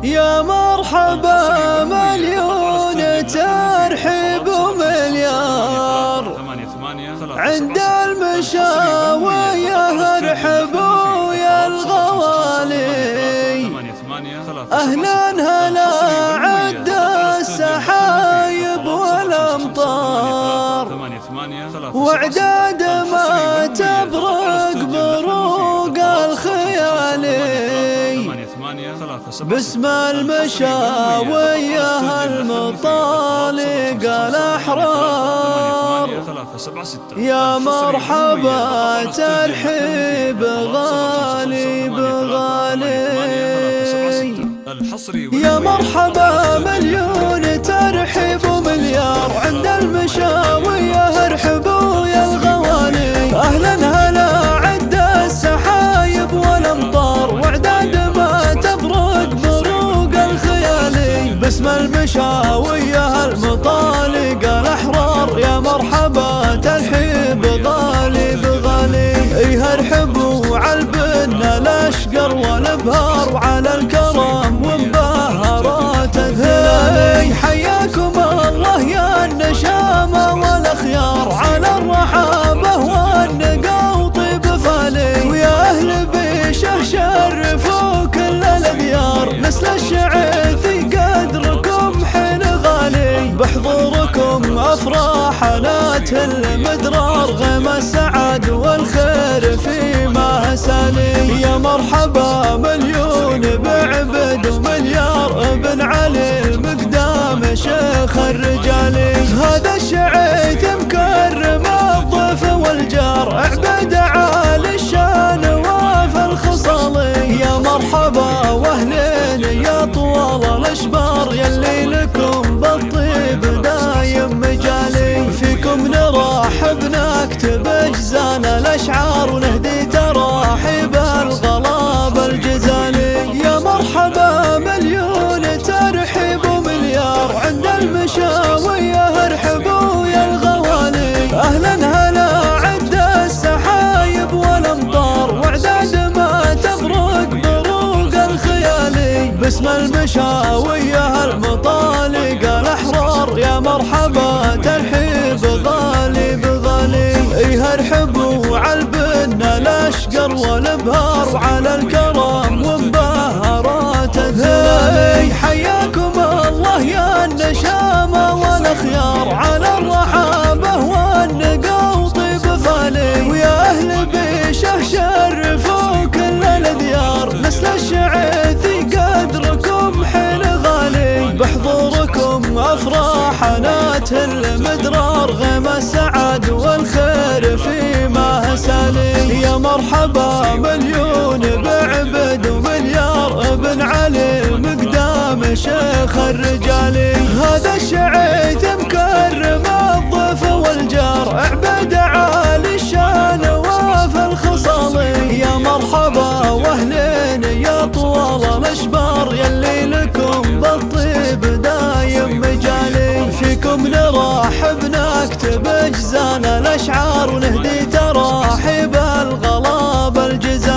يا مرحبا مليون ترحيب ومليار عند المشاوية ارحبوا يا الغوالي. أهلا هلا عد السحايب والأمطار وعداد ما تبرق بروق الخيالي. باسم المشاوية المطالق الأحرار يا مرحبا ترحيب غالي بغالي. يا مرحبا مليون ترحيب ومليار عند المشاوية ارحبوا يا الغوالي. أهلا هلا عد السحايب والأمطار وعداد ما تبرق بروق الخيالي. باسم المشاوية المطالق الأحرار يا مرحبا ترحيب غالي بغالي. إيه ارحبوا عالبنا الأشقر والابهار وعلى الكرم ومبهرات الثناء. حياكم الله يا النشامة والأخيار على الرحابة والنقا وطيب فالي. ويا أهل بيشه شرفوا كل الديار نسل الشعيث قدركم حين غالي. بحضوركم أفراحنا المدرار غيم السعد والخير فيما سالي. يا مرحبا مليون بعبد ومليار ابن علي المقدام شيخ الرجالي. هذا الشعيث مكرم الضيف والجار عبد عالي الشان وفي الخصالي. يا مرحبا واهلين يا طوال الاشبار يلي لكم بالطيب دايم مجالي. فيكم نرحب نكتب اجزان الاشعار ونهدي تراحيب الغلاب الجزالي. يا مرحبا مليون ترحيب ومليار عند المشاوية ارحبوا يا الغوالي. اهلا هلا عد السحايب والامطار وعداد ما تبرق بروق الخيالي. باسم المشاوية المطالق الأحرار يا مرحبا ترحيب غالي بغالي. إيه ارحبوا عالبنا الأشقر والابهار وعلى الكرم ومبهرات الثناء. حياكم الله يا النشامة والأخيار على الرحابة والنقا وطيب فالي. ويا أهل بيشه شرفوا كل الديار نسل الشعيث قدركم حين غالي. بحضوركم أفراحنا المدرار غيم السعد والخير فيما سالي. يا مرحبا مليون بعبد ومليار ابن علي المقدام شيخ الرجالي. هذا الشعيث مكرم الضيف والجار عبد عالي الشان وفي الخصالي. يا مرحبا واهلين يا طوال الاشبار يلي لكم بالطيب دايم مجالي. فيكم نرحب نكتب اجزان الاشعار ونهدي تراحيب الغلاب الجزالي.